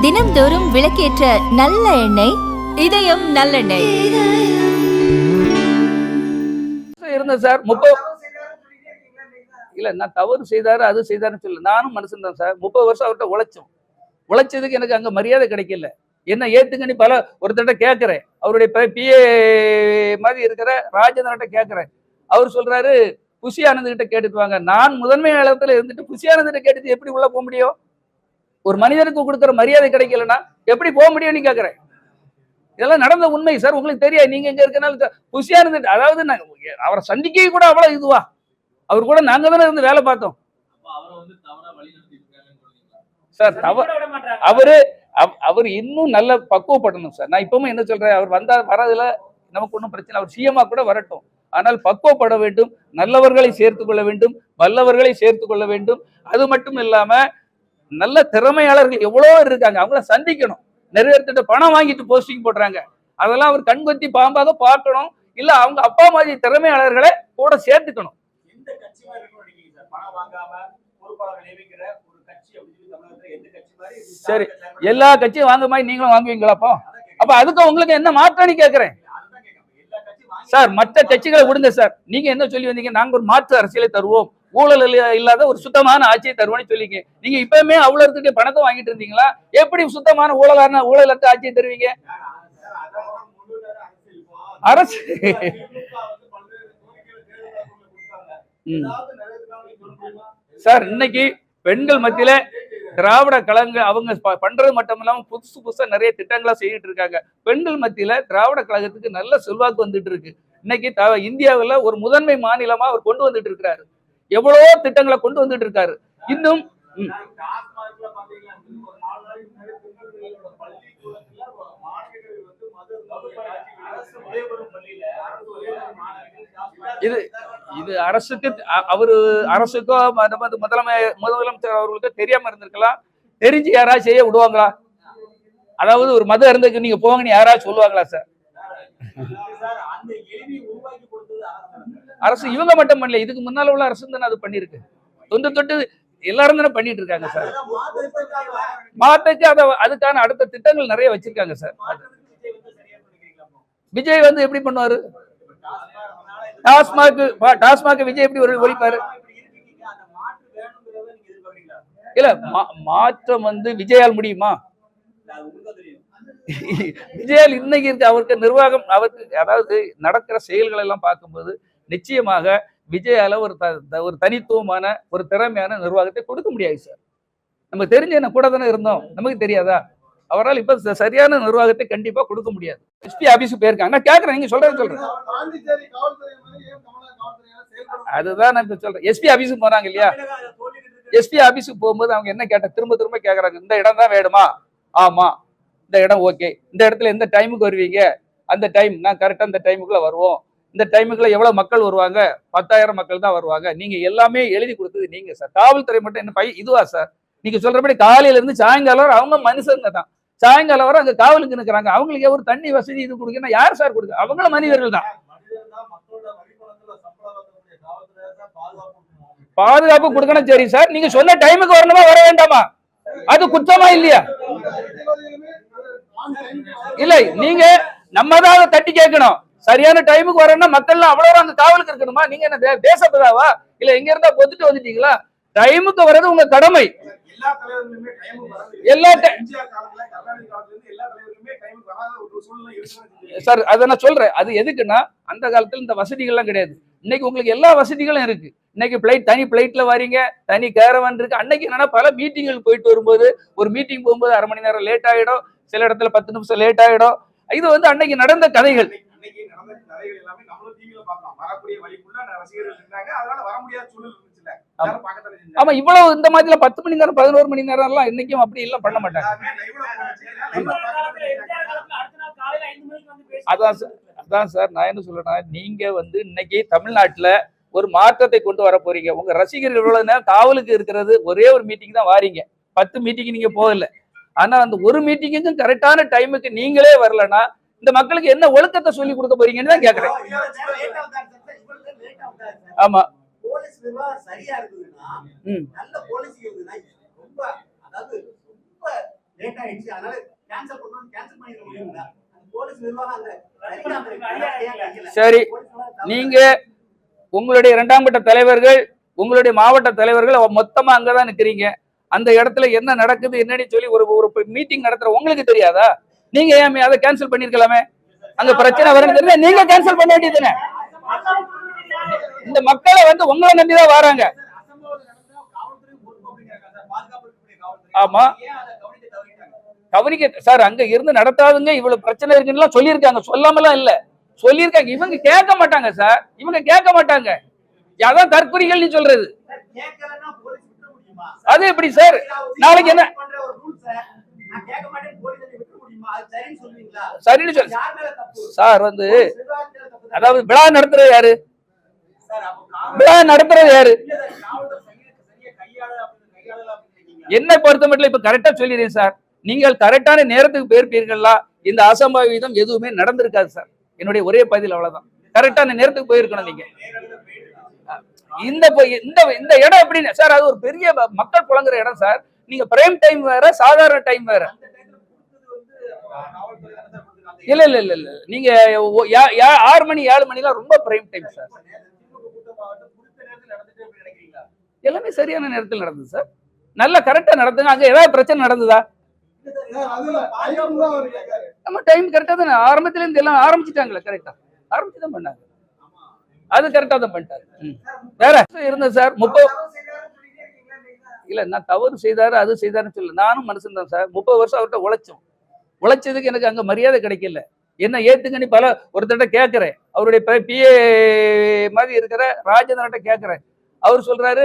தினம்தோறும் விளக்கேற்ற நல்ல எண்ணெய் இதயம் நல்லெண்ணெய். இருந்தேன் சார். 30 இல்ல நான் தவறு செய்தாரு அது செய்தாருன்னு சொல்லல. நானும் மனுஷன் தான் சார். 30 வருஷம் அவர்கிட்ட உழைச்சதுக்கு எனக்கு அங்க மரியாதை கிடைக்கல. என்ன ஏத்துங்கன்னு பல ஒருத்தர்கிட்ட கேட்கிறேன். அவருடைய பிஏ மாதிரி இருக்கிற ராஜேந்திரன்ட்ட கேட்கிறேன். அவர் சொல்றாரு புஷி ஆனந்த் கிட்ட கேட்டுட்டு வாங்க. நான் முதன்மை நிலையத்துல இருந்துட்டு புஷி ஆனந்த் கேட்டுட்டு எப்படி உள்ள போக முடியும்? ஒரு மனிதனுக்கு கொடுக்குற மரியாதை கிடைக்கலன்னா எப்படி போக முடியும்னு கேட்கிறேன். இதெல்லாம் நடந்த உண்மை சார். உங்களுக்கு தெரியாது. நீங்க எங்க இருக்கனால புஷி ஆனந்த், அதாவது அவரை சந்திக்க கூட அவ்வளவு இதுவா? அவர் கூட நாங்க தானே இருந்து வேலை பார்த்தோம் சார். அவர் இன்னும் நல்ல பக்குவப்படணும் சார். நான் இப்பவும் என்ன சொல்றேன், அவர் வந்தா வரதுல நமக்கு ஒன்றும் பிரச்சனை. அவர் சிஎம்மா கூட வரட்டும். ஆனால் பக்குவப்பட வேண்டும், நல்லவர்களை சேர்த்து கொள்ள வேண்டும், வல்லவர்களை சேர்த்து கொள்ள வேண்டும். அது மட்டும் இல்லாம நல்ல திறமையாளர்கள் எவ்வளவோ இருக்காங்க, அவங்கள சந்திக்கணும். நிறைய இடத்துல பணம் வாங்கிட்டு போஸ்டிங் போடுறாங்க. அதெல்லாம் அவர் கண்கொத்தி பாம்பாக பார்க்கணும். இல்ல அவங்க அப்பா மாதிரி திறமையாளர்களை கூட சேர்த்துக்கணும். சரி, எல்லா கட்சியும் வாங்க மாதிரி நீங்களும் வாங்குவீங்களா? அப்ப அதுக்கு உங்களுக்கு என்ன மாற்றம்னு கேட்கிறேன் சார். மற்ற கட்சிகளை விடுங்க சார். நீங்க என்ன சொல்லி வந்தீங்க? நாங்க ஒரு மாற்று அரசியலை தருவோம், ஊழல் இல்லாத ஒரு சுத்தமான ஆட்சியை தருவோம்னு சொல்லிங்க. நீங்க இப்பவுமே அவ்வளவு இருந்துட்டு பணத்தை வாங்கிட்டு இருந்தீங்களா? எப்படி சுத்தமான ஊழலற்ற ஆட்சியை தருவீங்க? அரசு சார், இன்னைக்கு பெண்கள் மத்தியில திராவிட கழக அவங்க பண்றது மட்டும் இல்லாம புதுசு புதுசா நிறைய திட்டங்களா செய்யிட்டு இருக்காங்க. பெண்கள் மத்தியில திராவிட கழகத்துக்கு நல்ல செல்வாக்கு வந்துட்டு இருக்கு. இன்னைக்கு இந்தியாவில் ஒரு முதன்மை மாநிலமா அவர் கொண்டு வந்துட்டு இருக்கிறாரு. எவ்வளவோ திட்டங்களை கொண்டு வந்துட்டு இருக்காரு. இன்னும் இது அரசுக்கு அரசுக்கோ முதலமைச்சர் அவர்களுக்கு தெரியாம இருந்திருக்கலாம். தெரிஞ்சு யாராவது செய்ய விடுவாங்களா? அதாவது ஒரு மத இருந்துக்கு நீங்க போங்கன்னு யாராவது சொல்லுவாங்களா சார்? அரசு இவங்க மட்டும் பண்ணல, இதுக்கு முன்னால உள்ள அரசு தானே அது பண்ணிருக்கு. தொட்டு எல்லாரும் தானே பண்ணிட்டு இருக்காங்க சார். மாத்துக்கு அதுக்கான அடுத்த திட்டங்கள் நிறைய வச்சிருக்காங்க சார். விஜய் வந்து எப்படி பண்ணுவாரு? டாஸ்மாக் விஜய் எப்படி ஒழிப்பாரு? இல்ல மாற்றம் வந்து விஜயால் முடியுமா? விஜயால் இன்னைக்கு இருக்கு. அவருக்கு நிர்வாகம், அவருக்கு அதாவது நடக்கிற செயல்கள் எல்லாம் பார்க்கும்போது நிச்சயமாக விஜயால ஒரு தனித்துவமான ஒரு திறமையான நிர்வாகத்தை கொடுக்க முடியாது சார். நமக்கு தெரிஞ்ச என்ன கூட தானே இருந்தோம், நமக்கு தெரியாதா? அவரால் இப்ப சரியான நிர்வாகத்தை கண்டிப்பா கொடுக்க முடியாது. எஸ்பி ஆபீஸ் போயிருக்காங்க. நான் கேட்கறேன், நீங்க சொல்றேன். அதுதான் நான் இப்ப சொல்றேன். எஸ்பி ஆபீஸுக்கு போறாங்க இல்லையா? எஸ்பி ஆபீஸுக்கு போகும்போது அவங்க என்ன திரும்ப கேட்கறாங்க, இந்த இடம் தான் வேணுமா? ஆமா, இந்த இடம் ஓகே. இந்த இடத்துல எந்த டைமுக்கு வருவீங்க? அந்த டைம் நான் கரெக்டா இந்த டைமுக்குள்ள வருவோம். இந்த டைமுக்குள்ள எவ்வளவு மக்கள் வருவாங்க? 10,000 மக்கள் தான் வருவாங்க. நீங்க எல்லாமே எழுதி கொடுத்தது நீங்க சார். காவல்துறை மட்டும் என்ன இதுவா சார்? நீங்க சொல்றபடி காலையில இருந்து சாயங்காலம் வரை அவங்க மனுஷங்க தான். சாயங்காலம் வரை அங்க காவலுக்கு நிற்கிறாங்க. அவங்களுக்கு ஒரு தண்ணி வசதி இது கொடுக்கணும், யார் சார் கொடுக்க? அவங்கள மனிதர்கள் தான். பாதுகாப்பு கொடுக்கணும். சரி சார், நீங்க சொன்ன டைமுக்கு வரணுமா வர வேண்டாமா? அது குற்றமா இல்லையா? இல்ல, நீங்க நம்ம தான் தட்டி கேட்கணும். சரியான டைமுக்கு வரணும்னா மக்கள் அவ்வளவு அங்க காவலுக்கு இருக்கணுமா? நீங்க என்ன தேசப்பதாவா? இல்ல எங்க இருந்தா பொத்துட்டு வந்துட்டீங்களா? டைமுக்கு வர்றது உங்க கடமை. சார் அதை நான் சொல்றேன். அது எதுக்குன்னா அந்த காலத்துல இந்த வசதிகள் எல்லாம் கிடையாது. இன்னைக்கு உங்களுக்கு எல்லா வசதிகளும் இருக்கு. இன்னைக்கு தனி பிளைட்ல வரீங்க, தனி கேரவன் இருக்கு. அன்னைக்கு என்னன்னா பல மீட்டிங்கள் போயிட்டு வரும்போது, ஒரு மீட்டிங் போகும்போது 1/2 மணி நேரம் லேட் ஆயிடும், சில இடத்துல 10 நிமிஷம் லேட் ஆயிடும். இது வந்து அன்னைக்கு நடந்த கதைகள். ஆமா, இவ்வளவு இந்த மாதிரி 10 மணி நேரம் 11 மணி நேரம் எல்லாம் இன்னைக்கும் அப்படி எல்லாம் பண்ண மாட்டாங்க. அதான் சார் நான் என்ன சொல்றேன்னா, நீங்க வந்து இன்னைக்கு தமிழ்நாட்டுல ஒரு மாற்றத்தை கொண்டு வர போறீங்க. உங்க ரசிகர்கள் இவ்வளவு நேரம் காவலுக்கு இருக்கிறது ஒரே ஒரு மீட்டிங் தான் வாரீங்க. 10 மீட்டிங் நீங்க போகல. ஆனா அந்த ஒரு மீட்டிங்கும் கரெக்டான டைமுக்கு நீங்களே வரலன்னா இந்த மக்களுக்கு என்ன ஒழுக்கத்தை சொல்லி கொடுக்க போறீங்கன்னு தான் கேக்குறேன். ஆமா, சரி, நீங்க உங்களுடைய இரண்டாம் கட்ட தலைவர்கள், உங்களுடைய மாவட்ட தலைவர்கள் மொத்தமா அங்கதான் நிக்கிறீங்க. அந்த இடத்துல என்ன நடக்குது என்னன்னு சொல்லி ஒரு மீட்டிங் நடத்துற உங்களுக்கு தெரியாதா? நீங்க ஏன் அதை கேன்சல் பண்ணிருக்கலாமே? அங்க பிரச்சனை வரும்னு தெரிஞ்சா நீங்க கேன்சல் பண்ண வேண்டியதுதானே? இந்த மக்களை வந்து உங்களை நம்பிதான் வராங்க. ஆமா, கவனிக்க சார். அங்க இருந்து நடத்தாதுங்க, இவ்வளவு பிரச்சனை இருக்குன்னு சொல்லியிருக்காங்க. சொல்லாமலாம் இல்ல, சொல்லியிருக்காங்க. இவங்க கேட்க மாட்டாங்க சார், இவங்க கேட்க மாட்டாங்க. அதான் தற்குறிகள் சொல்றது. அது எப்படி சார்? நாளைக்கு என்ன சரின்னு சொல்லு சார். வந்து அதாவது விழா நடத்துறது யாரு? விழா நடத்துறது யாரு? என்னை பொறுத்த மட்டும் இப்ப கரெக்டா சொல்லிடுறேன் சார். நீங்கள் கரெக்டான நேரத்துக்கு போயிருப்பீர்களா? இந்த அசம்பாவிதம் எதுவுமே நடந்திருக்காது சார். என்னுடைய ஒரே பதில் அவ்வளவுதான். கரெக்டான நேரத்துக்கு போயிருக்கணும் நீங்க. இந்த இந்த இடம் எப்படின்னு சார், அது ஒரு பெரிய மக்கள் புழங்குற இடம் சார். நீங்க பிரைம் டைம் வேற, சாதாரண டைம் வேற. இல்ல இல்ல இல்ல இல்ல, நீங்க 6 மணி 7 மணிலாம் ரொம்ப பிரைம் டைம் சார். எல்லாமே சரியான நேரத்தில் நடந்தது சார். நல்லா கரெக்டா நடந்துங்க. அங்க ஏதாவது பிரச்சனை நடந்ததா? நம்ம டைம் கரெக்டா தான் ஆரம்பத்துல இருந்து எல்லாம் ஆரம்பிச்சுட்டாங்களே, கரெக்டா ஆரம்பிச்சுதான் பண்ணாங்க. அது கரெக்டா தான் பண்ணிட்டாரு. வேற இருந்தது சார். 30 இல்ல, நான் தவறு செய்தாரு அது செய்தாருன்னு சொல்லல. நானும் மனுஷன் தான் சார். 30 வருஷம் அவர்கிட்ட உழைச்சதுக்கு எனக்கு அங்க மரியாதை கிடைக்கல. என்ன ஏத்துங்கன்னு பல ஒருத்தட்ட கேட்கிறேன். அவருடைய பிஏ மாதிரி இருக்கிற ராஜேந்திரன்ட்ட கேட்கிறேன். அவர் சொல்றாரு,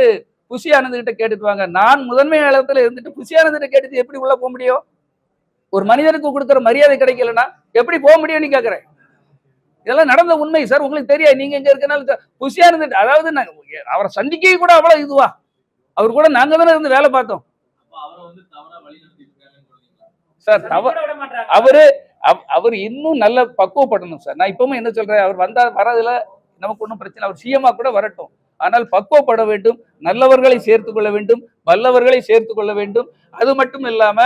புஷி ஆனந்த் கிட்ட கேட்டுட்டு வாங்க. நான் முதன்மை நிலையத்துல இருந்துட்டு புஷி ஆனந்த் கேட்டுட்டு எப்படி உள்ள போக முடியும்? ஒரு மனிதனுக்கு கொடுக்குற மரியாதை கிடைக்கலன்னா எப்படி போக முடியும்னு கேட்கிறேன். இதெல்லாம் நடந்த உண்மை சார். உங்களுக்கு தெரியாது, நீங்க எங்க இருக்கனால புஷி ஆனந்த். அதாவது அவரை சந்திக்க கூட அவ்வளவு இதுவா? அவர் கூட நாங்க தானே இருந்து வேலை பார்த்தோம் சார். அவர் இன்னும் நல்ல பக்குவப்படணும் சார். நான் இப்பவும் என்ன சொல்றேன், அவர் வந்தா வரதுல நமக்கு ஒன்றும் பிரச்சனை. அவர் சிஎம்மா கூட வரட்டும், ஆனால் பக்குவப்பட வேண்டும், நல்லவர்களை சேர்த்து கொள்ள வேண்டும், வல்லவர்களை சேர்த்து கொள்ள வேண்டும். அது மட்டும் இல்லாம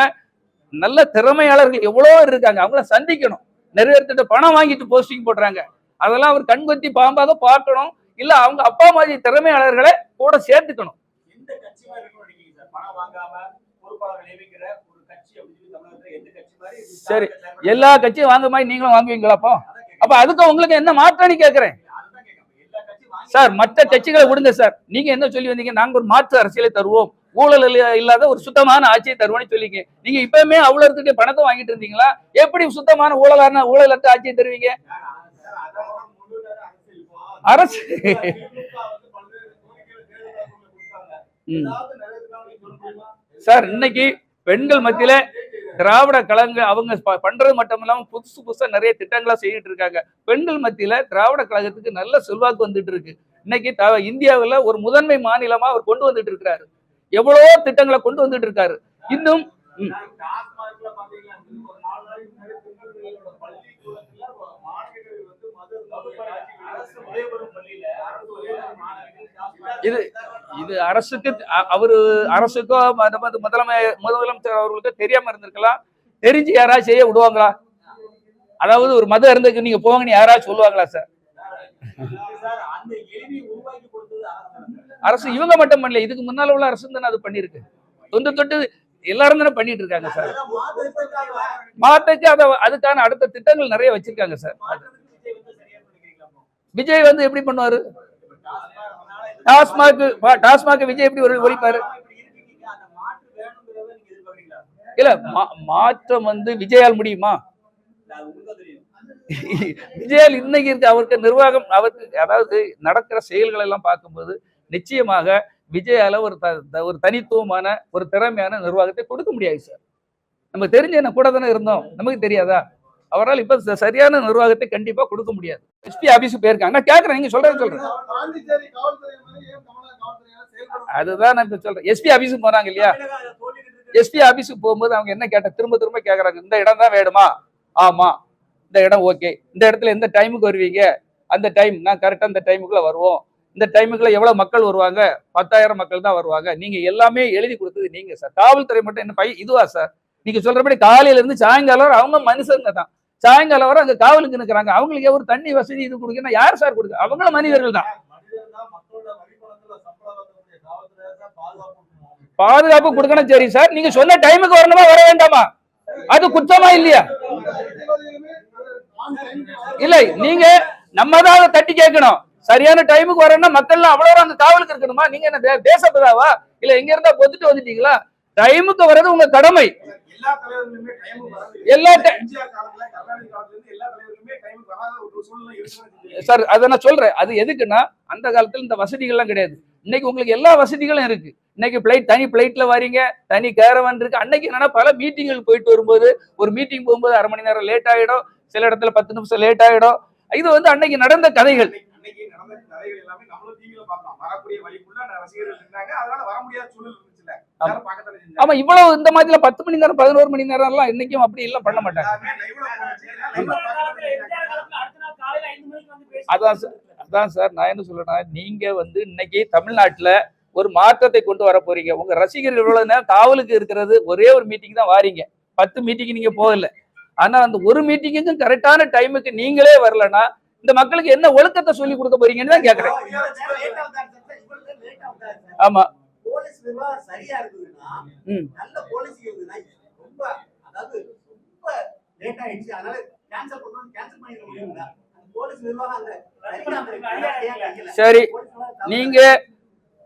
நல்ல திறமையாளர்கள் எவ்வளவோ இருக்காங்க, அவங்கள சந்திக்கணும். நிறைய இடத்துல பணம் வாங்கிட்டு போஸ்டிங் போடுறாங்க. அதெல்லாம் அவர் கண்கொத்தி பாம்பாக பார்க்கணும். இல்ல அவங்க அப்பா மாதிரி திறமையாளர்களை கூட சேர்த்துக்கணும். சரி, எல்லா கட்சியும் வாங்க மாதிரி நீங்களும் வாங்குவீங்களா? அப்ப அதுக்கு உங்களுக்கு என்ன மாற்றம்னு கேட்கிறேன் சார். மற்ற கட்சிகளை விடுங்க சார். நீங்க என்ன சொல்லி வந்தீங்க? நாங்க ஒரு மாற்று அரசியலை தருவோம், ஊழல் இல்லாத ஒரு சுத்தமான ஆட்சியை தருவோம்னு சொல்லிங்க. நீங்க இப்பவுமே அவ்வளவு இருந்துட்டு பணத்தை வாங்கிட்டு இருந்தீங்களா? எப்படி சுத்தமான ஊழலற்ற ஆட்சியை தருவீங்க? அரசு சார், இன்னைக்கு பெண்கள் மத்தியில திராவிட கழக அவங்க பண்றது மட்டும் இல்லாம புதுசா நிறைய திட்டங்களா செய்யிட்டு இருக்காங்க. பெண்கள் மத்தியில திராவிட கழகத்துக்கு நல்ல செல்வாக்கு வந்துட்டு இருக்கு. இன்னைக்கு இந்தியாவில் ஒரு முதன்மை மாநிலமா அவர் கொண்டு வந்துட்டு இருக்கிறாரு. எவ்வளவோ திட்டங்களை கொண்டு வந்துட்டு இருக்காரு. இன்னும் இது இது அரசுக்கு அரசுக்கோ முதலமைச்சர் அவர்களுக்கு தெரியாம இருந்திருக்கலாம். தெரிஞ்சு யாராவது செய்ய விடுவாங்களா? அதாவது ஒரு மத இருந்துக்கு நீங்க போங்கன்னு யாராவது சொல்லுவாங்களா சார்? அரசு இவங்க மட்டும் பண்ணல, இதுக்கு முன்னால உள்ள அரசு தானே அது பண்ணிருக்கு. தொட்டு எல்லாரும் தானே பண்ணிட்டு இருக்காங்க சார். மாட்டுக்கு அதுக்கான அடுத்த திட்டங்கள் நிறைய வச்சிருக்காங்க சார். விஜய் வந்து எப்படி பண்ணுவாரு? டாஸ்மாக் விஜய் எப்படி ஒழிப்பாரு? இல்ல, மாற்றம் வந்து விஜயால் முடியுமா? விஜயால் இன்னைக்கு இருக்கு. அவருக்கு நிர்வாகம், அவருக்கு அதாவது நடக்கிற செயல்கள் எல்லாம் பார்க்கும்போது நிச்சயமாக விஜயால ஒரு தனித்துவமான ஒரு திறமையான நிர்வாகத்தை கொடுக்க முடியாது சார். நம்ம தெரிஞ்ச என்ன கூட தானே இருந்தோம், நமக்கு தெரியாதா? அவரால் இப்ப சரியான நிர்வாகத்தை கண்டிப்பா கொடுக்க முடியாது. எஸ்பி ஆபீஸுக்கு போயிருக்காங்க. நான் கேட்கறேன், நீங்க சொல்றேன். அதுதான் நான் இப்ப சொல்றேன். எஸ்பி ஆபீஸுக்கு போறாங்க இல்லையா? எஸ்பி ஆபீஸுக்கு போகும்போது அவங்க என்ன திரும்ப கேட்கறாங்க, இந்த இடம் தான் வேணுமா? ஆமா, இந்த இடம் ஓகே. இந்த இடத்துல எந்த டைமுக்கு வருவீங்க? அந்த டைம் நான் கரெக்டா இந்த டைமுக்குள்ள வருவோம். இந்த டைமுக்குள்ள எவ்வளவு மக்கள் வருவாங்க? 10,000 மக்கள் தான் வருவாங்க. நீங்க எல்லாமே எழுதி கொடுத்தது நீங்க சார். காவல்துறை மட்டும் என்ன இதுவா சார்? நீங்க சொல்றபடி காலையில இருந்து சாயங்காலம் வரை அவங்க மனுஷங்க தான். சாயங்காலம் வரை அங்க காவலுக்கு நிற்கிறாங்க. அவங்களுக்கு ஒரு தண்ணி வசதி இது கொடுக்கணும், யார் சார் கொடுக்க? அவங்களும் மனிதர்கள் தான். பாதுகாப்பு கொடுக்கணும் சரி சார், நீங்க சொன்ன டைமுக்கு வரணுமா வர வேண்டாமா? அது குற்றமா இல்லையா? இல்ல நீங்க நம்ம தான் அதை தட்டி கேட்கணும். சரியான டைமுக்கு வரணும்னா மக்கள் அவ்வளவு அங்க காவலுக்கு இருக்கணுமா? நீங்க என்ன தேசப்பதாவா? இல்ல எங்க இருந்தா பொத்துட்டு வந்துட்டீங்களா? டைமுக்கு வர்றது உங்க கடமை. எல்லா சார் அதை நான் சொல்றேன். அது எதுக்குன்னா அந்த காலத்துல இந்த வசதிகள்லாம் கிடையாது. இன்னைக்கு உங்களுக்கு எல்லா வசதிகளும் இருக்கு. இன்னைக்கு தனி பிளைட்ல வரீங்க, தனி கேரவன் இருக்கு. அன்னைக்கு என்னன்னா பல மீட்டிங்களுக்கு போயிட்டு வரும்போது ஒரு மீட்டிங் போகும்போது 1/2 மணி நேரம் லேட் ஆயிடும், சில இடத்துல 10 நிமிஷம் லேட் ஆயிடும். இது வந்து அன்னைக்கு நடந்த கதைகள். ஆமா, இவ்வளவு இந்த மாதிரி 10 மணி நேரம் 11 மணி நேரம் எல்லாம் இன்னைக்கும் அப்படி எல்லாம் பண்ண மாட்டாங்க. அதான் சார் நான் என்ன சொல்றேன்னா, நீங்க வந்து இன்னைக்கு தமிழ்நாட்டுல ஒரு மாற்றத்தை கொண்டு வர போறீங்க. உங்க ரசிகர்கள் இவ்வளவு நேரம் காவலுக்கு இருக்கிறது ஒரே ஒரு மீட்டிங் தான் வாரீங்க. 10 மீட்டிங் நீங்க போகல. ஆனா அந்த ஒரு மீட்டிங்கும் கரெக்டான டைமுக்கு நீங்களே வரலன்னா இந்த மக்களுக்கு என்ன ஒழுக்கத்தை சொல்லி கொடுக்க போறீங்கன்னு தான் கேக்குறேன். ஆமா, சரியா இருக்குதுன்னா நல்ல பாலிசி இருக்குதுன்னா ரொம்ப அதாவது ரொம்ப லேட் ஆயிடுச்சு, அதனால கேன்சல் பண்ணிட முடியுங்களா? போலீஸ் நிர்வாகம் சரி, நீங்க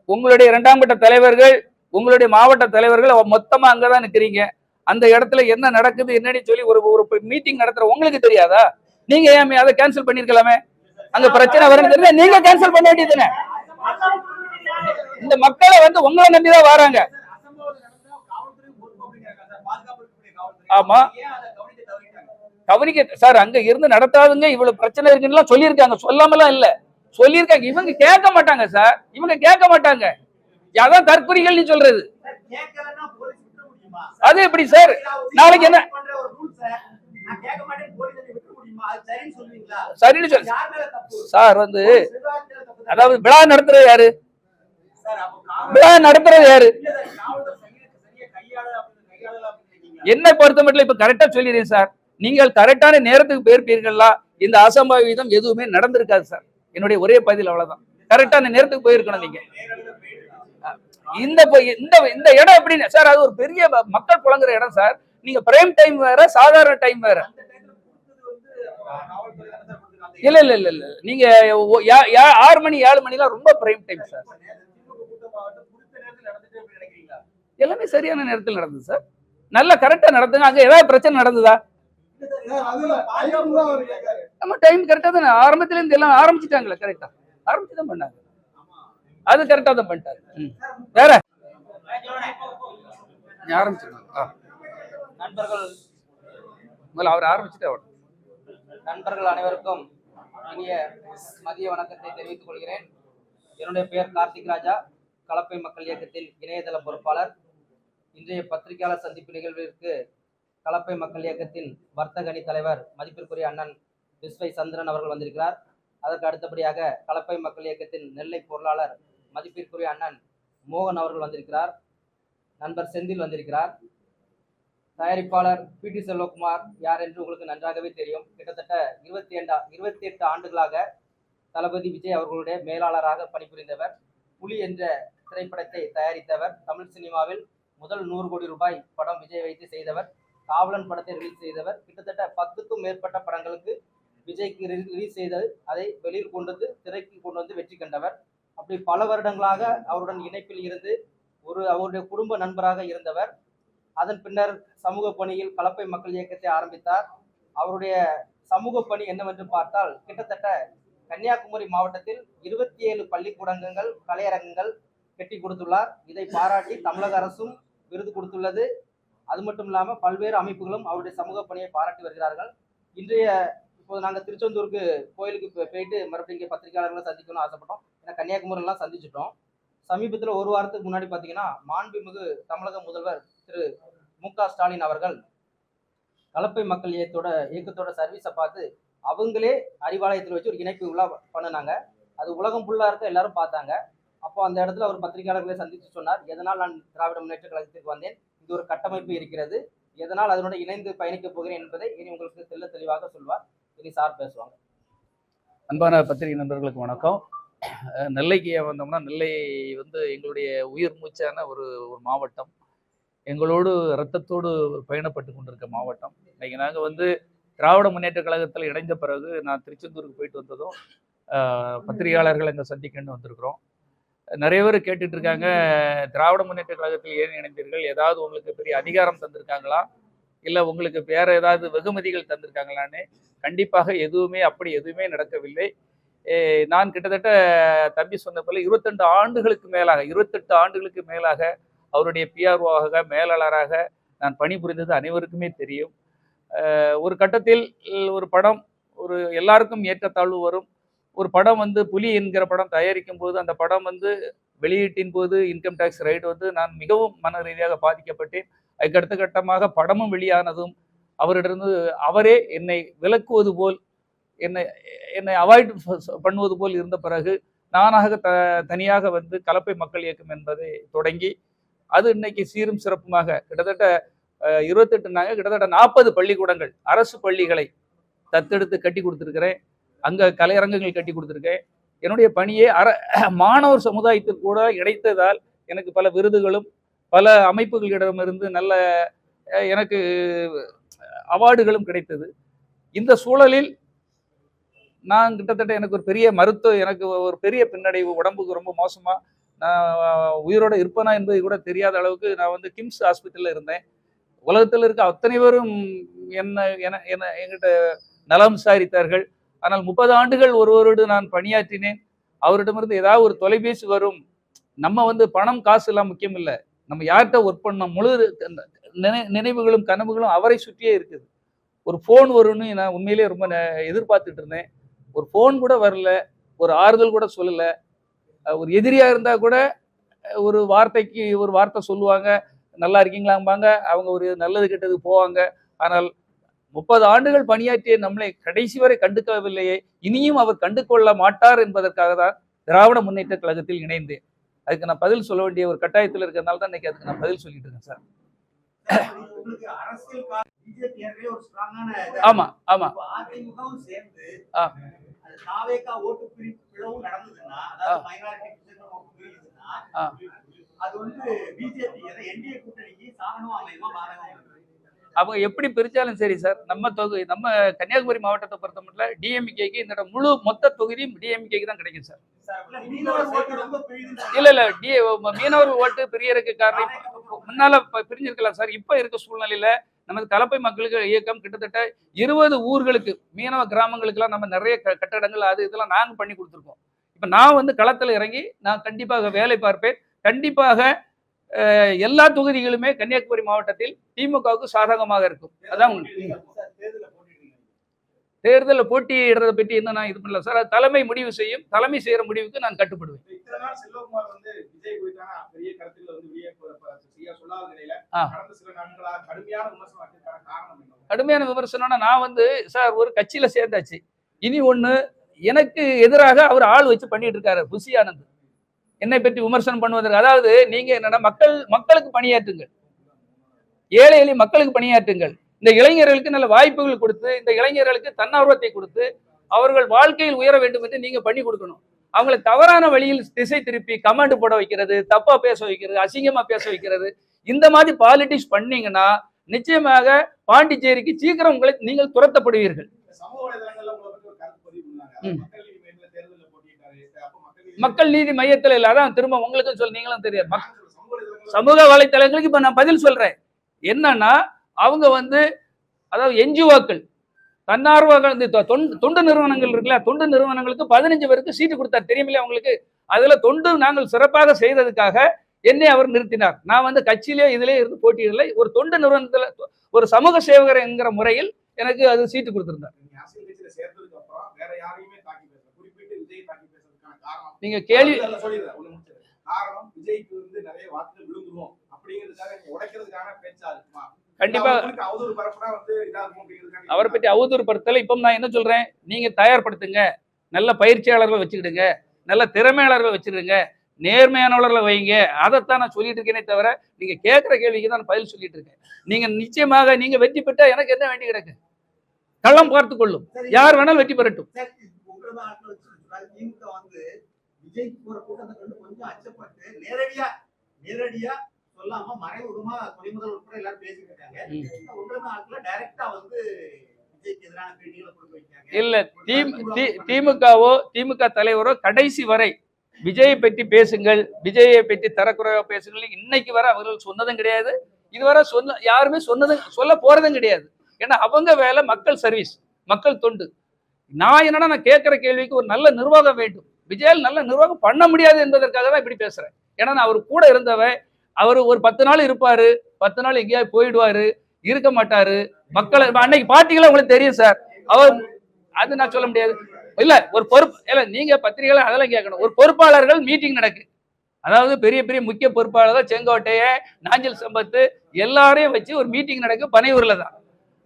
உங்களுடைய 2ஆம் கட்ட தலைவர்கள், உங்களுடைய மாவட்ட தலைவர்கள் மொத்தமா அங்கதான் நிக்கிறீங்க. அந்த இடத்துல என்ன நடக்குது என்னன்னு சொல்லி ஒரு மீட்டிங் நடத்துற உங்களுக்கு தெரியாதா? நீங்க ஏன் அதை கேன்சல் பண்ணிருக்கலாமே? அங்க பிரச்சனை வரும்னு தெரிஞ்சா நீங்க கேன்சல் பண்ண வேண்டியதுதானே? இந்த மக்களை வந்து உங்களை நம்பிதான் வராங்க. ஆமா, கவனிக்க சார், அங்க இருந்து நடத்தாதுங்க, இவ்வளவு பிரச்சனை இருக்குன்னு சொல்லியிருக்காங்க. சொல்லாமலாம் இல்ல, சொல்லியிருக்காங்க. இவங்க கேட்க மாட்டாங்க சார், இவங்க கேட்க மாட்டாங்க. அதான் தற்குறிகள் நீ சொல்றது. அது எப்படி சார்? நாளைக்கு என்ன சரின்னு சொல்லு சார். வந்து அதாவது விழா நடத்துறது யாரு? விழா நடத்துறது யாரு? என்னை பொறுத்த மட்டும் இப்ப கரெக்டா சொல்லிடுறேன் சார். நீங்கள் கரெக்டான நேரத்துக்கு போயிருப்பீர்களா? இந்த அசம்பாவிதம் எதுவுமே நடந்திருக்காது சார். என்னுடைய ஒரே பதில் அவ்வளவுதான். கரெக்டான நேரத்துக்கு போயிருக்கணும் நீங்க. இந்த இந்த இடம் எப்படின்னு சார், அது ஒரு பெரிய மக்கள் புழங்குற இடம் சார். நீங்க பிரைம் டைம் வேற, சாதாரண டைம் வேற. இல்ல இல்ல இல்ல இல்ல, நீங்க 6 மணி 7 மணிலாம் ரொம்ப பிரைம் டைம் சார். எல்லாமே சரியான நேரத்தில் நடந்தது சார். நல்லா கரெக்டா நடந்துங்க. அங்க ஏதாவது பிரச்சனை நடந்ததா? நம்ம டைம் கரெக்டா தானே ஆரம்பத்துல இருந்து எல்லாம் ஆரம்பிச்சுட்டாங்களே, கரெக்டா ஆரம்பிச்சுதான் பண்ணாங்க. அது கரெக்டா தான் பண்ணிட்டாரு. வேற ஆரம்பிச்சிருக்காங்க நண்பர்கள். முதல்ல அவர் ஆரம்பிச்சுட்டு அவர். நண்பர்கள் அனைவருக்கும் இனிய மதிய வணக்கத்தை தெரிவித்துக் கொள்கிறேன். என்னுடைய பெயர் கார்த்திக் ராஜா, கலப்பை மக்கள் இயக்கத்தின் இணையதள பொறுப்பாளர். இன்றைய பத்திரிகையாளர் சந்திப்பு நிகழ்விற்கு கலப்பை மக்கள் இயக்கத்தின் வர்த்தக அணி தலைவர் மதிப்பிற்குரிய அண்ணன் விஸ்வை சந்திரன் அவர்கள் வந்திருக்கிறார். அதற்கு அடுத்தபடியாக கலப்பை மக்கள் இயக்கத்தின் நெல்லை பொருளாளர் மதிப்பிற்குரிய அண்ணன் மோகன் அவர்கள் வந்திருக்கிறார். நண்பர் செந்தில் வந்திருக்கிறார். தயாரிப்பாளர் PT செல்வகுமார் யார் என்று உங்களுக்கு நன்றாகவே தெரியும். கிட்டத்தட்ட 28 ஆண்டுகளாக தளபதி விஜய் அவர்களுடைய மேலாளராக பணிபுரிந்தவர். புலி என்ற திரைப்படத்தை தயாரித்தவர். தமிழ் சினிமாவில் முதல் 100 கோடி ரூபாய் படம் விஜய் வைத்து செய்தவர். காவலன் படத்தை ரிலீஸ் செய்தவர். கிட்டத்தட்ட 10க்கும் மேற்பட்ட படங்களுக்கு விஜய்க்கு ரிலீஸ் செய்து அதை வெளியில் கொண்டு வந்து திரைக்கு கொண்டு வந்து வெற்றி கண்டவர். அப்படி பல வருடங்களாக அவருடன் இணைப்பில் இருந்து அவருடைய குடும்ப நண்பராக இருந்தவர். அதன் பின்னர் சமூக பணியில் கலப்பை மக்கள் இயக்கத்தை ஆரம்பித்தார். அவருடைய சமூக பணி என்னவென்று பார்த்தால், கிட்டத்தட்ட கன்னியாகுமரி மாவட்டத்தில் 27 பள்ளிக்கூடங்கள், கலையரங்கங்கள் கட்டி கொடுத்துள்ளார். இதை பாராட்டி தமிழக அரசும் விருது கொடுத்துள்ளது. அது மட்டும் இல்லாமல் பல்வேறு அமைப்புகளும் அவருடைய சமூக பணியை பாராட்டி வருகிறார்கள். இப்போது நாங்கள் திருச்செந்தூருக்கு கோயிலுக்கு போயிட்டு மறுபடியும் இங்கே பத்திரிகையாளர்களை சந்திக்கணும்னு ஆசைப்பட்டோம். ஏன்னா கன்னியாகுமரியெல்லாம் சந்திச்சிட்டோம். சமீபத்தில் ஒரு வாரத்துக்கு முன்னாடி பார்த்தீங்கன்னா மாண்புமிகு தமிழக முதல்வர் திரு மு.க. ஸ்டாலின் அவர்கள் கலப்பை மக்கள் இயக்கத்தோட சர்வீஸை பார்த்து அவங்களே அறிவாலயத்தில் வச்சு ஒரு இணைப்பு விழா பண்ணினாங்க. அது உலகம் ஃபுல்லாக இருக்க எல்லாரும் பார்த்தாங்க. அப்போ அந்த இடத்துல அவர் பத்திரிகையாளர்களை சந்தித்து சொன்னார், எதனால் நான் திராவிட முன்னேற்ற கழகத்திற்கு வந்தேன், இது ஒரு கட்டமைப்பு இருக்கிறது, எதனால் அதனுடன் இணைந்து பயணிக்க போகிறேன் என்பதை இனி உங்களுக்கு தெளிவாக சொல்வார். இனி சார் பேசுவாங்க. அன்பான பத்திரிகை நண்பர்களுக்கு வணக்கம். நெல்லைக்கு வந்தோம்னா, நெல்லை வந்து எங்களுடைய உயிர் மூச்சான ஒரு மாவட்டம். எங்களோடு இரத்தத்தோடு பயணப்பட்டு கொண்டிருக்க மாவட்டம். இன்னைக்கு நாங்கள் வந்து திராவிட முன்னேற்ற கழகத்தில் இணைந்த பிறகு நான் திருச்செந்தூருக்கு போயிட்டு வந்ததும் பத்திரிகையாளர்கள் அங்கே சந்திக்கணும்னு வந்திருக்கிறோம். நிறைய பேர் கேட்டுட்டு இருக்காங்க, திராவிட முன்னேற்ற கழகத்தில் ஏன் இணைந்தீர்கள், ஏதாவது உங்களுக்கு பெரிய அதிகாரம் தந்திருக்காங்களா, இல்லை உங்களுக்கு வேற ஏதாவது வெகுமதிகள் தந்திருக்காங்களான்னு. கண்டிப்பாக அப்படி எதுவுமே நடக்கவில்லை. நான் கிட்டத்தட்ட தம்பி சொன்ன போல 28 ஆண்டுகளுக்கு மேலாக அவருடைய பிஆர்ஓவாக மேலாளராக நான் பணிபுரிந்தது அனைவருக்குமே தெரியும். ஒரு கட்டத்தில் ஒரு படம் எல்லாருக்கும் ஏற்றத்தாழ்வு வரும். ஒரு படம் வந்து புலி என்கிற படம் தயாரிக்கும் போது அந்த படம் வந்து வெளியீட்டின் போது இன்கம் டேக்ஸ் ரைடு வந்து நான் மிகவும் மன ரீதியாக பாதிக்கப்பட்டேன். அதுக்கு அடுத்த கட்டமாக படமும் வெளியானதும் அவரிடமிருந்து அவரே என்னை விலக்குவது போல் என்னை அவாய்ட் பண்ணுவது போல் இருந்த பிறகு நானாக தனியாக வந்து கலப்பை மக்கள் இயக்கம் என்பதை தொடங்கி அது இன்னைக்கு சீரும் சிறப்புமாக கிட்டத்தட்ட 28 கிட்டத்தட்ட 40 பள்ளிக்கூடங்கள் அரசு பள்ளிகளை தத்தெடுத்து கட்டி கொடுத்துருக்கிறேன். அங்கே கலையரங்கங்கள் கட்டி கொடுத்துருக்கேன். என்னுடைய பணியை மாணவர் சமுதாயத்தில் கூட இணைத்ததால் எனக்கு பல விருதுகளும் பல அமைப்புகளிடமிருந்து நல்ல எனக்கு அவார்டுகளும் கிடைத்தது. இந்த சூழலில் நான் கிட்டத்தட்ட எனக்கு ஒரு பெரிய பின்னடைவு, உடம்புக்கு ரொம்ப மோசமா நான் உயிரோட இருப்பேனா என்பது கூட தெரியாத அளவுக்கு நான் வந்து கிம்ஸ் ஹாஸ்பிட்டலில் இருந்தேன். உலகத்தில் இருக்க அத்தனை பேரும் என்கிட்ட நலம் விசாரித்தார்கள். ஆனால் 30 ஆண்டுகள் ஒருவரோடு நான் பணியாற்றினேன். அவரிடமிருந்து ஏதாவது ஒரு தொலைபேசி வரும். நம்ம வந்து பணம் காசு எல்லாம் முக்கியம் இல்லை, நம்ம யார்கிட்ட ஒர்க் பண்ணோம், முழு நினைவுகளும் கனவுகளும் அவரை சுற்றியே இருக்குது. ஒரு ஃபோன் வரும்னு நான் உண்மையிலேயே ரொம்ப எதிர்பார்த்துட்டு இருந்தேன். ஒரு ஃபோன் கூட வரல, ஒரு ஆறுதல் கூட சொல்லல. ஒரு எதிரியா இருந்தா கூட ஒரு வார்த்தை சொல்லுவாங்க, நல்லா இருக்கீங்களாம்பாங்க, அவங்க ஒரு நல்லது கெட்டது போவாங்க. ஆனால் 30 ஆண்டுகள் பணியாற்றிய நம்மளை கடைசி வரை கண்டுக்கவில்லையே, இனியும் அவர் கண்டு கொள்ள மாட்டார் என்பதற்காக தான் திராவிட முன்னேற்ற கழகத்தில் இணைந்தேன். அதுக்கு நான் பதில் சொல்ல வேண்டிய ஒரு கட்டாயத்தில் இருக்கிறதுனால தான் இன்னைக்கு அதுக்கு நான் பதில் சொல்லிட்டு இருக்கேன் சார். ஆமா ஆமா அவங்க எப்படி பிரிச்சாலும் சரி சார், நம்ம கன்னியாகுமரி மாவட்டத்தை பொறுத்த மட்டும் டிஎம்கேக்கு இந்த மொத்த தொகுதியும் டிஎம்கேக்கு தான் கிடைக்கும் சார். இல்ல மீனவர்கள் ஓட்டு பிரியருக்கு காரணம் முன்னால பிரிஞ்சிருக்கலாம் சார். இப்ப இருக்க சூழ்நிலையில நமது கலப்பை மக்களுக்கு இயக்கம் கிட்டத்தட்ட 20 ஊர்களுக்கு மீனவ கிராமங்களுக்கு எல்லாம் நம்ம நிறைய கட்டடங்கள் இதெல்லாம் நாங்க பண்ணி கொடுத்துருக்கோம். இப்ப நான் வந்து களத்துல இறங்கி நான் கண்டிப்பாக வேலை பார்ப்பேன். கண்டிப்பாக எல்லா தொகுதிகளுமே கன்னியாகுமரி மாவட்டத்தில் திமுகவுக்கு சாதகமாக இருக்கும். அதான் தேர்தலில் போட்டியிடுறதை பற்றி என்ன நான் இது பண்ணல சார். தலைமை முடிவு செய்யும், தலைமை செய்யற முடிவுக்கு நான் கட்டுப்படுவேன். கடுமையான விமர்சனம்னா நான் வந்து சார் ஒரு கட்சியில சேர்ந்தாச்சு. இனி ஒண்ணு எனக்கு எதிராக அவர் ஆள் வச்சு பண்ணிட்டு இருக்காரு புசி ஆனந்த், என்னை பற்றி விமர்சனம் பண்ணுவதற்கு. அதாவது நீங்க என்னன்னா மக்களுக்கு பணியாற்றுங்கள், ஏழை எளிய மக்களுக்கு பணியாற்றுங்கள். இந்த இளைஞர்களுக்கு நல்ல வாய்ப்புகள் கொடுத்து, இந்த இளைஞர்களுக்கு தன்னார்வத்தை கொடுத்து அவர்கள் வாழ்க்கையில் உயர வேண்டும் என்று நீங்க பண்ணி கொடுக்கணும். அவங்களை தவறான வழியில் திசை திருப்பி கமாண்டு போட வைக்கிறது, தப்பா பேச வைக்கிறது, அசிங்கமா பேச வைக்கிறது, இந்த மாதிரி பாலிடிக்ஸ் பண்ணீங்கன்னா நிச்சயமாக பாண்டிச்சேரிக்கு சீக்கிரம் உங்களை நீங்கள் துரத்தப்படுவீர்கள். மக்கள் நீதி மையத்தில் இல்ல, அதான் திரும்ப உங்களுக்கும் சொல்ல நீங்களும் தெரியாது. சமூக வலைத்தளங்களுக்கு இப்ப நான் பதில் சொல்றேன். என்னன்னா அவங்க வந்து அதாவது என்ஜிஓக்கள் தன்னார்வ தொண்டு நிறுவனங்கள் இருக்குல்ல, தொண்டு நிறுவனங்களுக்கு 15 பேருக்கு சீட்டு கொடுத்தார், தெரியுமில்ல அவங்களுக்கு. அதுல தொண்டு நாங்கள் சிறப்பாக செய்ததுக்காக என்னை அவர் நிறுத்தினார். நான் வந்து கட்சியிலே இதிலே இருந்து போட்டியிடலை, ஒரு தொண்டு நிறுவனத்துல ஒரு சமூக சேவகர் என்கிற முறையில் எனக்கு அது சீட்டு கொடுத்திருந்தார். நீங்க கேள்வி கண்டிப்பா அவரை பற்றி அவதூறு படுத்தல. இப்ப நான் என்ன சொல்றேன், நீங்க தயார்படுத்துங்க, நல்ல பயிற்சியாளர்கள் வச்சுக்கிடுங்க, நல்ல திறமையாளர்கள் வச்சுக்கிடுங்க, நேர்மையானவர்களை வைங்க. அதைத்தான் நான் சொல்லிட்டு இருக்கேனே தவிர நீங்க கேட்கிற கேள்விக்கு தான் நான் பதில் சொல்லிட்டு இருக்கேன். நீங்க நிச்சயமாக நீங்க வெற்றி பெற்றா எனக்கு என்ன வேண்டி கிடக்கு? களம் பார்த்து கொள்ளும், யார் வேணாலும் வெற்றி பெறட்டும். திமுக வந்து விஜய் போற கூட்டத்தை கண்டு கொஞ்சம் அச்சப்பட்டு நேரடியா சொல்லாம மறைமுகமா துணைமுதல் உட்பட எல்லாரும் பேசிட்டு இருக்காங்க. உங்களோட ஆட்களை டைரக்டா வந்து விஜய்க்கு எதிரான பேட்டிகளை கொடுக்க வைக்காங்க. இல்ல திமுக தலைவரோ கடைசி வரை விஜயை பற்றி பேசுங்கள், விஜயை பற்றி தரக்குறைவா பேசுங்கள் இன்னைக்கு வரை அவர்கள் சொன்னதும் கிடையாது. இதுவரை யாருமே சொல்ல போறதும் கிடையாது. ஏன்னா அவங்க வேலை மக்கள் சர்வீஸ், மக்கள் தொண்டு. நான் என்னன்னா நான் கேட்கிற கேள்விக்கு ஒரு நல்ல நிர்வாகம் வேண்டும். விஜயால் நல்ல நிர்வாகம் பண்ண முடியாது என்பதற்காக தான் இப்படி பேசுறேன். ஏன்னா நான் அவர் கூட இருந்தவன். அவர் ஒரு 10 நாள் இருப்பாரு, 10 நாள் எங்கேயாவது போயிடுவாரு, இருக்க மாட்டாரு. மக்களை அன்னைக்கு பார்ட்டிகளை உங்களுக்கு தெரியும் சார். அவர் அது நான் சொல்ல முடியாது. இல்ல ஒரு பொறுப்பு இல்ல, நீங்க பத்திரிகைகளை அதெல்லாம் கேட்கணும். ஒரு பொறுப்பாளர்கள் மீட்டிங் நடக்கு, அதாவது பெரிய பெரிய முக்கிய பொறுப்பாளர்கள் செங்கோட்டைய, நாஞ்சில் சம்பத்து எல்லாரையும் வச்சு ஒரு மீட்டிங் நடக்கு பனையூர்ல தான்.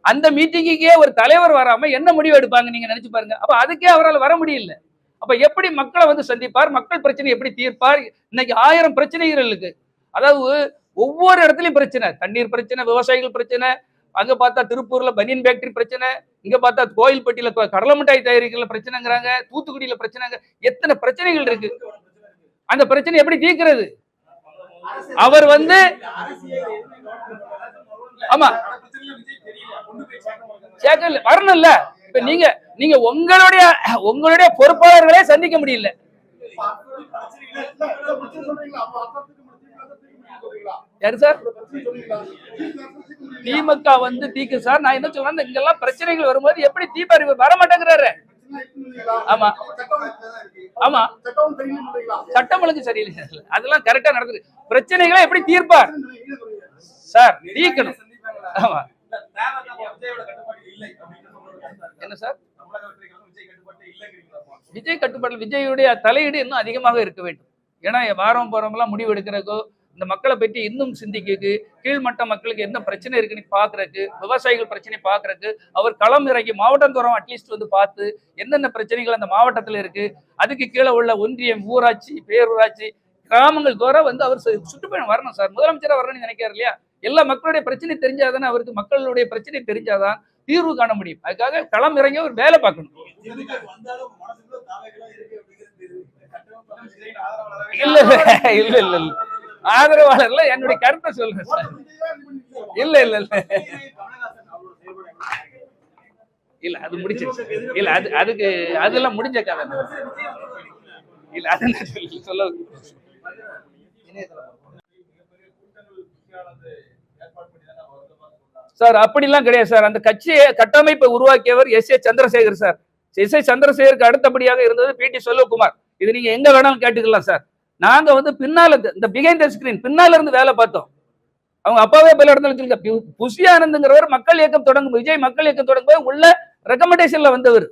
அந்த மீட்டிங்கே ஒரு தலைவர் வராம என்ன முடிவு எடுப்பாங்க நீங்க நினைச்சு பாருங்க. அப்ப அதுக்கே அவரால் வர முடியல. அப்ப எப்படி மக்களை வந்து சந்திப்பார், மக்கள் பிரச்சனை எப்படி தீர்ப்பார்? இன்னைக்கு 1000 பிரச்சனைகள் இருக்கு. அதாவது ஒவ்வொரு இடத்துலயும் பிரச்சனை, தண்ணீர் பிரச்சனை, விவசாயிகள் பிரச்சனை, அங்க பார்த்தா திருப்பூர்ல பனியன் ஃபேக்டரி பிரச்சனை, இங்க பார்த்தா கோயில்பட்டியில கடலை மிட்டாய் தயாரிக்கல பிரச்சனைங்கிறாங்க, தூத்துக்குடியில பிரச்சனைங்க, எத்தனை பிரச்சனைகள் இருக்கு. அந்த பிரச்சனை எப்படி தீர்க்கிறது? அவர் வந்து ஆமா வரணும்ல. இப்ப நீங்க உங்களுடைய பொறுப்பாளர்களே சந்திக்க முடியல. யாரு சார்? திமுக வந்து தீக்கு சார். நான் என்ன சொல்றேன், இங்கெல்லாம் பிரச்சனைகள் வரும்போது எப்படி தீபாவளி வர மாட்டேங்கிறாரு. ஆமா ஆமா சட்டம் ஒழுங்கு சரியில்லை, அதெல்லாம் கரெக்டா நடக்குது. பிரச்சனைகளை எப்படி தீர்ப்பார் சார்? தீர்க்கணும். ஆமா என்ன சார் விஜய் கட்டுப்பாடு, விஜயுடைய தலையீடு இன்னும் அதிகமாக இருக்க வேண்டும். ஏன்னா வாரம் போறவங்கலாம் முடிவு எடுக்கிறக்கோ, இந்த மக்களை பற்றி இன்னும் சிந்திக்கு, கீழ்மட்ட மக்களுக்கு என்ன பிரச்சனை இருக்குன்னு பாக்குறதுக்கு, விவசாயிகள் பிரச்சனை பாக்குறதுக்கு அவர் களம் இறங்கி மாவட்டம் தோறும் அட்லீஸ்ட் வந்து பார்த்து என்னென்ன பிரச்சனைகள் அந்த மாவட்டத்தில் இருக்கு, அதுக்கு கீழே உள்ள ஒன்றியம், ஊராட்சி, பேரூராட்சி, கிராமங்கள் தோறும் வந்து அவர் சுற்றுப்பயணம் வரணும் சார். முதலமைச்சராக வரணும்னு நினைக்கிறார் இல்லையா? எல்லா மக்களுடைய பிரச்சனை தெரிஞ்சாதானே, அவருக்கு மக்களுடைய பிரச்சனை தெரிஞ்சாதான் தீர்வு காண முடியும். அதுக்காக களம் இறங்கி ஒரு வேலை பார்க்கணும். இல்ல இல்ல இல்ல இல்ல ஆதரவாளர்ல என்னுடைய கருத்தை சொல்றேன் சார். இல்ல இல்ல இல்ல இல்ல அது முடிச்சிருச்சு. இல்ல அதுக்கு அதெல்லாம் முடிஞ்ச கதை. இல்ல அது சொல்ல சார் அப்படிலாம் கிடையாது சார். அந்த கட்சியை கட்டமைப்பை உருவாக்கியவர் S A Chandrasekhar sir. S A சந்திரசேகருக்கு அடுத்தபடியாக இருந்தது பி டி செல்வகுமார். இது நீங்க எங்க வேணாலும் கேட்டுக்கலாம் சார். நாங்க வந்து பின்னால இந்த பிஹைண்ட் த ஸ்கிரீன் பின்னால இருந்து வேலை பார்த்தோம். அவங்க அப்பாவே பல இடத்துல புஷி ஆனந்த்ங்கிறவர் மக்கள் இயக்கம் தொடங்கும், விஜய் மக்கள் இயக்கம் தொடங்கும் உள்ள ரெக்கமெண்டேஷன்ல வந்தவர்.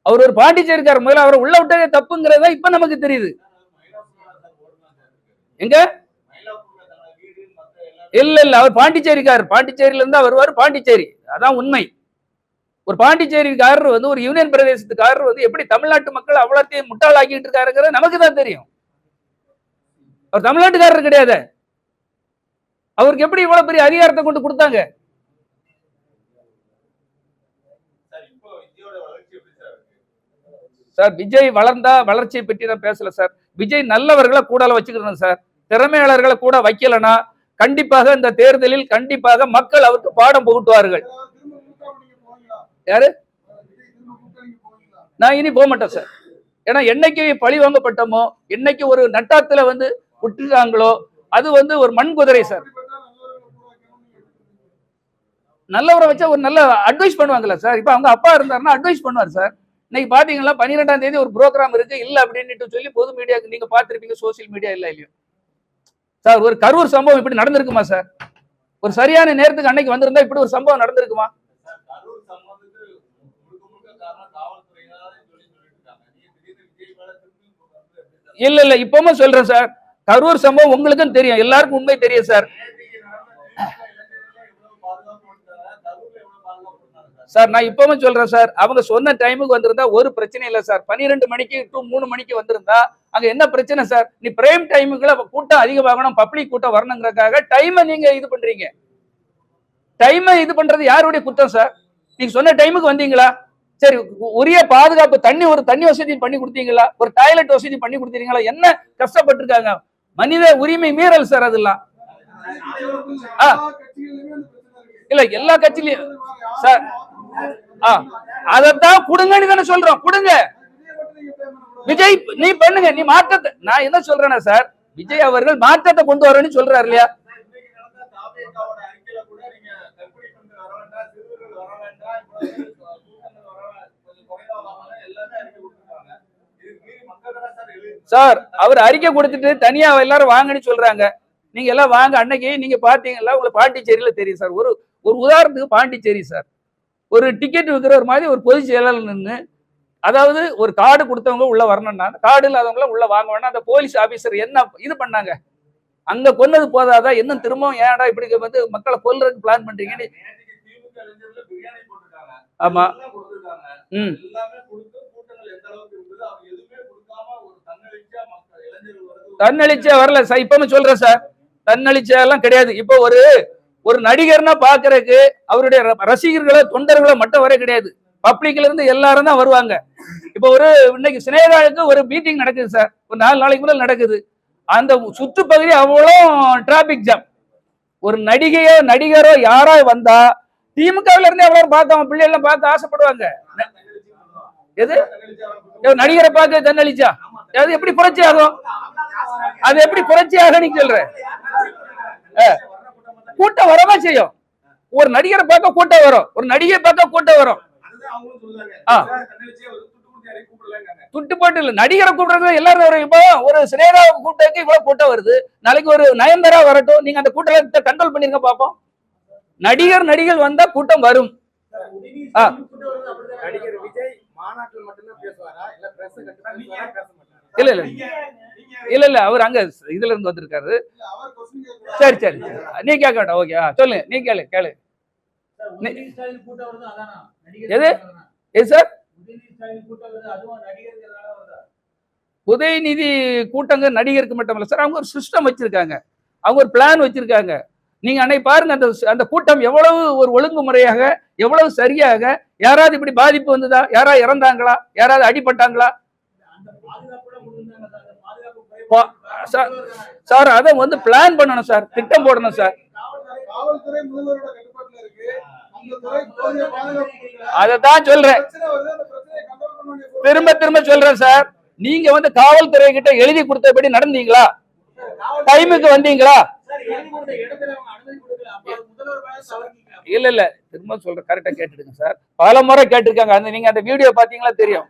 அவர் ஒரு பாண்டிச்சேரிக்காரர். முதல்ல அவரை உள்ள விட்டதே தப்புங்கிறத இப்ப நமக்கு தெரியுது. எங்க இல்ல இல்ல அவர் பாண்டிச்சேரிக்காரர். பாண்டிச்சேரியில இருந்தா வருவார். பாண்டிச்சேரி அதான் உண்மை. ஒரு பாண்டிச்சேரிக்காரர் வந்து ஒரு யூனியன் பிரதேசத்துக்காரர் வந்து எப்படி தமிழ்நாட்டு மக்கள் அவ்வளோத்தையும் முட்டாளாக்கிட்டு இருக்காருங்கிறது நமக்கு தான் தெரியும். அவர் தமிழ்நாட்டுக்காரர் கிடையாது. அவருக்கு எப்படி இவ்வளவு பெரிய அதிகாரத்தை கொண்டு கொடுத்தாங்க? சார் விஜய் வளர்ச்சியை பற்றி நான் பேசல சார். விஜய் நல்லவர்களை கூட வச்சுக்கிறேன் சார். திறமையாளர்களை கூட வைக்கலனா கண்டிப்பாக இந்த தேர்தலில் கண்டிப்பாக மக்கள் அவருக்கு பாடம் புகட்டுவார்கள். யாரு? நான் இனி போக மாட்டேன் சார். ஏன்னா என்னைக்கு பழி வாங்கப்பட்டமோ, என்னைக்கு ஒரு நட்டாத்துல வந்து விட்டுறாங்களோ, அது வந்து ஒரு மண் குதிரை சார். நல்லவரை வச்சா ஒரு நல்ல அட்வைஸ் பண்ணுவாங்கல்ல சார். இப்ப அவங்க அப்பா இருந்தாருன்னா அட்வைஸ் பண்ணுவார் சார். இன்னைக்கு பாத்தீங்கன்னா 12ஆம் தேதி ஒரு ப்ரோக்ராம் இருக்கு இல்ல அப்படின்னு சொல்லி பொது மீடியாவுக்கு நீங்க பாத்திருப்பீங்க, சோசியல் மீடியா இல்ல இல்லையோ சார். ஒரு கரூர் சம்பவம் இப்படி நடந்திருக்குமா சார்? ஒரு சரியான நேரத்துக்கு அன்னைக்கு வந்திருந்தா இப்படி ஒரு சம்பவம் நடந்திருக்குமா? இல்ல இல்ல இப்பவுமே சொல்றேன் சார். கரூர் சம்பவம் உங்களுக்கும் தெரியும், எல்லாருக்கும் உண்மை தெரியும் சார். சார் நான் இப்பவும் சொல்றேன் சார், அவங்க சொன்ன டைமுக்கு வந்திருந்தா ஒரு பிரச்சனை இல்லை சார். 12 மணிக்கு டு 3 மணிக்கு வந்திருந்தா அங்க என்ன பிரச்சனை சார்? நீ பிரைம் டைமுக்குள்ள கூட்டம் அதிகமாகணும், பப்ளிக் கூட்டம் வரணுங்கிறதுக்காக டைமை நீங்க இது பண்றீங்க. டைமை இது பண்றது யாருடைய குற்றம் சார்? நீங்க சொன்ன டைமுக்கு வந்தீங்களா? சரி, உரிய பாதுகாப்பு ஒரு தண்ணி வசதி பண்ணி கொடுத்தீங்களா? ஒரு டாய்லெட் வசதி பண்ணி கொடுத்தீங்களா? என்ன கஷ்டப்பட்டிருக்காங்க? மனித உரிமை மீறல் சார் அதெல்லாம். இல்ல எல்லா கட்சியிலயும் சார் அதத்தான் கொடுங்கன்னு தானே சொல்றோம். கொடுங்க விஜய், நீ பண்ணுங்க, நீ மாற்றத்தை. நான் என்ன சொல்றேன்னா சார், விஜய் அவர்கள் மாற்றத்தை கொண்டு வரேன்னு சொல்றாரு இல்லையா? சார் அவர் அறிக்கை கொடுத்துட்டு தனியா எல்லாரும் வாங்கன்னு சொல்றாங்க. நீங்க எல்லாம் வாங்க. அன்னைக்கு நீங்க பாத்தீங்களா? உங்களுக்கு பாண்டிச்சேரியில தெரியும் சார். ஒரு உதாரணத்துக்கு பாண்டிச்சேரி சார், ஒரு டிக்கெட் விற்கிறவர் மாதிரி ஒரு பொதுச் செயலாளர் நின்று, அதாவது ஒரு கார்டு கொடுத்தவங்க உள்ள வரணும்னா கார்டு இல்லாதவங்கள உள்ள வாங்க வேணா. அந்த போலீஸ் ஆபீசர் என்ன இது பண்ணாங்க? அங்க கொன்னது போதாதான் இன்னும் திரும்பவும் ஏன்டா இப்படி வந்து மக்களை கொல்றதுக்கு பிளான் பண்றீங்கன்னு. ஆமா. தன்னெழுச்சியா வரல சார். இப்ப சொல்றேன் சார், தன்னெழுச்சியா எல்லாம் கிடையாது. இப்போ ஒரு நடிகர்னா பாக்குறதுக்கு அவருடைய ரசிகர்களை தொண்டர்களை மட்டும் வர கிடையாது, பப்ளிக்ல இருந்து எல்லாரும் தான் வருவாங்க. இப்போ இன்னைக்கு சினேகாவுக்கு ஒரு மீட்டிங் நடக்குது சார், ஒரு 4 நாளைக்கு முதல் நடக்குது. அந்த சுற்றுப்பகுதி அவ்வளோ டிராபிக் ஜாம். ஒரு நடிகரோ யாரோ வந்தா திமுகவுல இருந்து எவ்வளவு பார்க்க பிள்ளைகள் பார்க்க ஆசைப்படுவாங்க. எது நடிகரை பார்க்க தன்னழிச்சா அது எப்படி புரட்சி ஆகும்? அது எப்படி புரட்சி ஆக நீங்க சொல்ற? கூட்டம் வரமா செய்யும். ஒரு நடிகரை பார்க்க கூட்டம் வரும், ஒரு நடிகை பார்க்க கூட்டம் வரும். துட்டு போட்டு இல்ல, நடிகரை கூப்பிடுறது எல்லாரும் வரும். இப்போ ஒரு சினேகாவை கூப்பிட்டு இவ்வளவு கூட்டம் வருது, நாளைக்கு ஒரு நயன்தாரா வரட்டும், நீங்க அந்த கூட்டத்தை கண்ட்ரோல் பண்ணிருங்க பாப்போம். நடிகர்கள் வந்தா கூட்டம் வரும். இல்ல அவர் அங்க இதுல இருந்து வந்திருக்காரு. சரி நீ கேட்க வேண்டாம். ஓகே சொல்லு, நீ கேளு. எது சார்? உதயநிதி கூட்டங்க நடிகருக்கு மட்டும் இல்ல சார், அவங்க ஒரு சிஸ்டம் வச்சிருக்காங்க, அவங்க ஒரு பிளான் வச்சிருக்காங்க. நீங்க அன்னைக்கு பாருங்க, அந்த கூட்டம் எவ்வளவு ஒரு ஒழுங்குமுறையாக, எவ்வளவு சரியாக. யாராவது இப்படி பாதிப்பு வந்ததா? யாராவது இறந்தாங்களா? யாராவது அடிபட்டாங்களா? சார் அதை பிளான் பண்ணணும் சார், திட்டம் போடணும் சார். அதான் சொல்றேன், திரும்ப சொல்றேன் சார். நீங்க காவல்துறை கிட்ட எழுதி கொடுத்தபடி நடந்தீங்களா? டைமுக்கு வந்தீங்களா? இல்ல திரும்ப சொல்றேன், கரெக்டா கேட்டுடுங்க சார். பல முறை கேட்டிருக்காங்க. நீங்க அந்த வீடியோ பாத்தீங்களா தெரியும்.